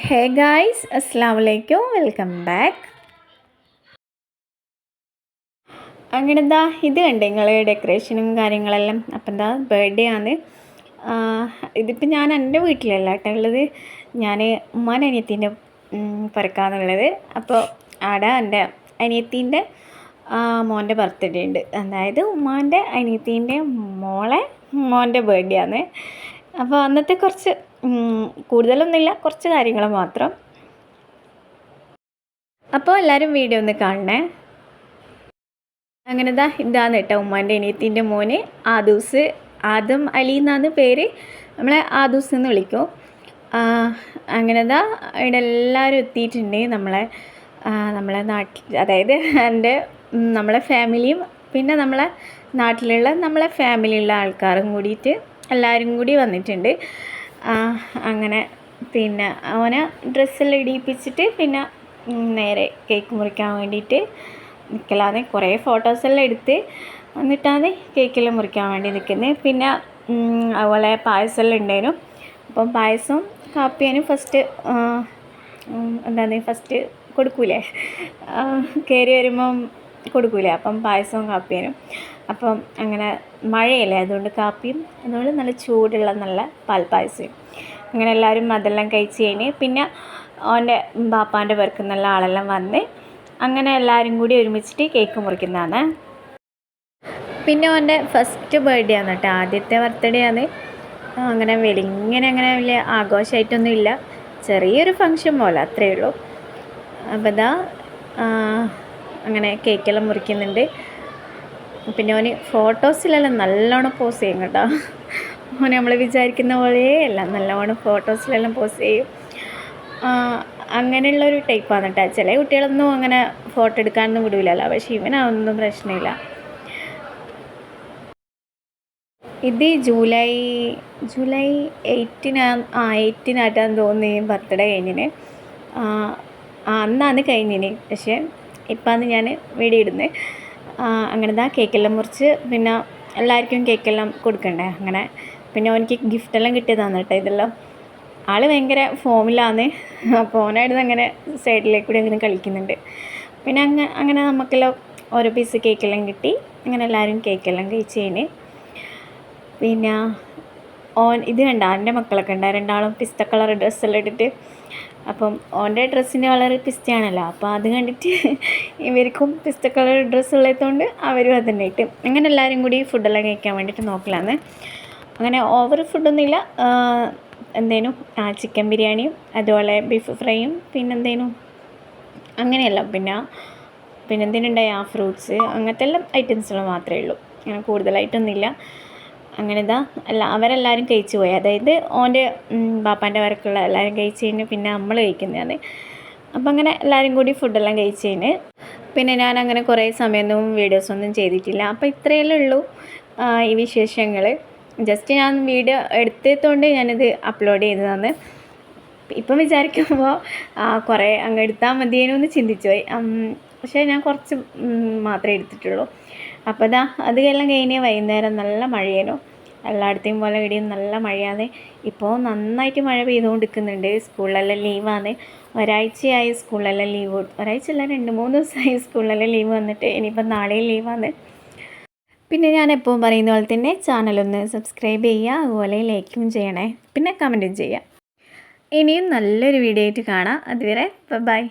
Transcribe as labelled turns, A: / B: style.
A: Hey guys, അസ്സലാമു അലൈക്കും, welcome back. അങ്ങനെ എന്താ ഇത് കണ്ടേ നിങ്ങൾ ഡെക്കറേഷനും കാര്യങ്ങളെല്ലാം. അപ്പം എന്താ ബർത്ത്ഡേ ആണ്. ഇതിപ്പോൾ ഞാൻ എൻ്റെ വീട്ടിലല്ല കേട്ടോ ഉള്ളത്, ഞാൻ ഉമ്മാൻ്റെ അനിയത്തിൻ്റെ പുരക്കാന്നുള്ളത്. അപ്പോൾ അവിടെ എൻ്റെ അനിയത്തീൻ്റെ മോൻ്റെ ബർത്ത്ഡേ ഉണ്ട്. അതായത് ഉമ്മാൻ്റെ അനിയത്തീൻ്റെ മോൻ്റെ ബർത്ത്ഡേ ആണ്. അപ്പോൾ അന്നത്തെ കുറച്ച് കൂടുതലൊന്നുമില്ല, കുറച്ച് കാര്യങ്ങൾ മാത്രം. അപ്പോൾ എല്ലാവരും വീഡിയോ ഒന്ന് കാണണേ. അങ്ങനെ ഇതാണ് കേട്ടോ ഉമ്മാൻ്റെ അനിയത്തിൻ്റെ മോന് ആദൂസ്. ആദം അലി എന്നാണ് പേര്, നമ്മളെ ആദൂസ് എന്ന് വിളിക്കും. അങ്ങനെ ഇവിടെ എല്ലാവരും എത്തിയിട്ടുണ്ട്. നമ്മളെ നാട്ടിൽ, അതായത് നമ്മളെ ഫാമിലിയും പിന്നെ നമ്മളെ നാട്ടിലുള്ള നമ്മളെ ഫാമിലിയുള്ള ആൾക്കാരും കൂടിയിട്ട് എല്ലാവരും കൂടി വന്നിട്ടുണ്ട്. അങ്ങനെ പിന്നെ അവനെ ഡ്രസ്സെല്ലാം ഇടിയിപ്പിച്ചിട്ട് പിന്നെ നേരെ കേക്ക് മുറിക്കാൻ വേണ്ടിയിട്ട് നിൽക്കലാതെ കുറേ ഫോട്ടോസെല്ലാം എടുത്ത് എന്നിട്ടാണ് കേക്കെല്ലാം മുറിക്കാൻ വേണ്ടി നിൽക്കുന്നത്. പിന്നെ അതുപോലെ പായസമെല്ലാം ഉണ്ടായിരുന്നു. അപ്പം പായസം കാപ്പിയാനും ഫസ്റ്റ് കൊടുക്കൂലേ, കയറി വരുമ്പം കൊടുക്കൂലേ, അപ്പം പായസവും കാപ്പിയാനും. അപ്പം അങ്ങനെ മഴയല്ലേ, അതുകൊണ്ട് കാപ്പിയും, അതുകൊണ്ട് നല്ല ചൂടുള്ള നല്ല പാൽപ്പായസം. അങ്ങനെ എല്ലാവരും അതെല്ലാം കഴിച്ച് കഴിഞ്ഞ് പിന്നെ ഓൻ്റെ ബാപ്പാൻ്റെ പേർക്ക് നല്ല ആളെല്ലാം വന്ന് അങ്ങനെ എല്ലാവരും കൂടി ഒരുമിച്ചിട്ട് കേക്ക് മുറിക്കുന്നതാണ്. പിന്നെ ഓൻ്റെ ഫസ്റ്റ് ബർത്ത്ഡേ ആണ് കേട്ടോ, ആദ്യത്തെ ബർത്ത്ഡേ ആണ്. അങ്ങനെ അങ്ങനെ വലിയ ആഘോഷമായിട്ടൊന്നും ഇല്ല, ചെറിയൊരു ഫങ്ഷൻ പോലെ അത്രയേ ഉള്ളൂ. അപ്പോൾ അങ്ങനെ കേക്കെല്ലാം മുറിക്കുന്നുണ്ട്. പിന്നെ ഓന് ഫോട്ടോസിലെല്ലാം നല്ലോണം പോസ് ചെയ്യും കേട്ടോ. ഓന് നമ്മൾ വിചാരിക്കുന്ന പോലെയല്ല, നല്ലോണം ഫോട്ടോസിലെല്ലാം പോസ് ചെയ്യും. അങ്ങനെയുള്ളൊരു ടൈപ്പാണ് കേട്ടോ. ചില കുട്ടികളൊന്നും അങ്ങനെ ഫോട്ടോ എടുക്കാനൊന്നും വിടില്ലല്ലോ, പക്ഷേ ഇവനൊന്നും പ്രശ്നമില്ല. ഇത് ജൂലൈ 18 തോന്നുന്നു ബർത്ത്ഡേ കഴിഞ്ഞിന്. അന്നാണ് കഴിഞ്ഞിന്, പക്ഷേ ഇപ്പാന്ന് ഞാൻ വീഡിയോ ഇടുന്നത്. അങ്ങനെ കേക്കെല്ലാം മുറിച്ച് പിന്നെ എല്ലാവർക്കും കേക്കെല്ലാം കൊടുക്കണ്ടേ. അങ്ങനെ പിന്നെ അവനിക്ക് ഗിഫ്റ്റെല്ലാം കിട്ടിയതാണ് കേട്ടോ ഇതെല്ലാം. ആൾ ഭയങ്കര ഫോമിലാണ്. അപ്പോൾ ഓനായിരുന്നു അങ്ങനെ സൈഡിലേക്ക് കൂടി അങ്ങനെ കളിക്കുന്നുണ്ട്. പിന്നെ അങ്ങനെ നമുക്കെല്ലാം ഓരോ പീസ് കേക്കെല്ലാം കിട്ടി. അങ്ങനെ എല്ലാവരും കേക്കെല്ലാം കഴിച്ച് കഴിഞ്ഞ് പിന്നെ ഇത് കണ്ട എൻ്റെ മക്കളൊക്കെ ഉണ്ട്, രണ്ടാളും പിസ്ത കളർ ഡ്രസ്സെല്ലാം ഇട്ടിട്ട്. അപ്പം ഓൻ്റെ ഡ്രസ്സിൻ്റെ കളർ പിസ്തയാണല്ലോ, അപ്പോൾ അത് കണ്ടിട്ട് ഇവർക്കും പിസ്ത കളർ ഡ്രസ്സ് ഉള്ളതുകൊണ്ട് അവരും അതന്നെ ഇട്ട്. അങ്ങനെ എല്ലാവരും കൂടി ഫുഡെല്ലാം കഴിക്കാൻ വേണ്ടിയിട്ട് നോക്കലാന്ന്. അങ്ങനെ ഓവർ ഫുഡൊന്നുമില്ല. എന്തേനും ചിക്കൻ ബിരിയാണിയും അതുപോലെ ബീഫ് ഫ്രൈയും പിന്നെന്തേനും അങ്ങനെയല്ല. പിന്നെ എന്തേനുണ്ടായി ഫ്രൂട്ട്സ്, അങ്ങനത്തെ എല്ലാം ഐറ്റംസുകൾ മാത്രമേ ഉള്ളൂ, അങ്ങനെ കൂടുതലായിട്ടൊന്നുമില്ല. അങ്ങനെ അവരെല്ലാവരും കഴിച്ചു പോയി. അതായത് ഓൻ്റെ ബാപ്പാൻ്റെ വരക്കുള്ള എല്ലാവരും കഴിച്ച് കഴിഞ്ഞ് പിന്നെ നമ്മൾ കഴിക്കുന്നതാണ്. അപ്പം അങ്ങനെ എല്ലാവരും കൂടി ഫുഡെല്ലാം കഴിച്ച് കഴിഞ്ഞ് പിന്നെ ഞാൻ അങ്ങനെ കുറേ സമയമൊന്നും വീഡിയോസൊന്നും ചെയ്തിട്ടില്ല. അപ്പോൾ ഇത്രയല്ലേ ഉള്ളൂ ഈ വിശേഷങ്ങൾ. ജസ്റ്റ് ഞാൻ വീഡിയോ എടുത്തതുകൊണ്ട് ഞാനിത് അപ്ലോഡ് ചെയ്തതാണ്. ഇപ്പം വിചാരിക്കുമ്പോൾ കുറേ അങ്ങ് എടുത്താൽ മതിയേനൊന്ന് ചിന്തിച്ചു പോയി. പക്ഷേ ഞാൻ കുറച്ച് മാത്രമേ എടുത്തിട്ടുള്ളൂ. അപ്പോൾ അത് എല്ലാം കഴിഞ്ഞ് വൈകുന്നേരം നല്ല മഴയേനു. എല്ലായിടത്തെയും പോലെ ഇവിടെയും നല്ല മഴയാണ്. ഇപ്പോൾ നന്നായിട്ട് മഴ പെയ്തുകൊണ്ടിരിക്കുന്നുണ്ട്. സ്കൂളിലെല്ലാം ലീവാണ്. ഒരാഴ്ചയായി സ്കൂളിലെല്ലാം ലീവ്, ഒരാഴ്ചയല്ല 2-3 ദിവസമായി സ്കൂളിലെല്ലാം ലീവ് വന്നിട്ട്. ഇനിയിപ്പം നാളെയും ലീവാണ്. പിന്നെ ഞാൻ എപ്പോഴും പറയുന്ന പോലെ തന്നെ ചാനലൊന്ന് സബ്സ്ക്രൈബ് ചെയ്യുക, അതുപോലെ ലൈക്കും ചെയ്യണേ, പിന്നെ കമൻറ്റും ചെയ്യുക. ഇനിയും നല്ലൊരു വീഡിയോ ആയിട്ട് കാണാം. അതുവരെ ബൈ.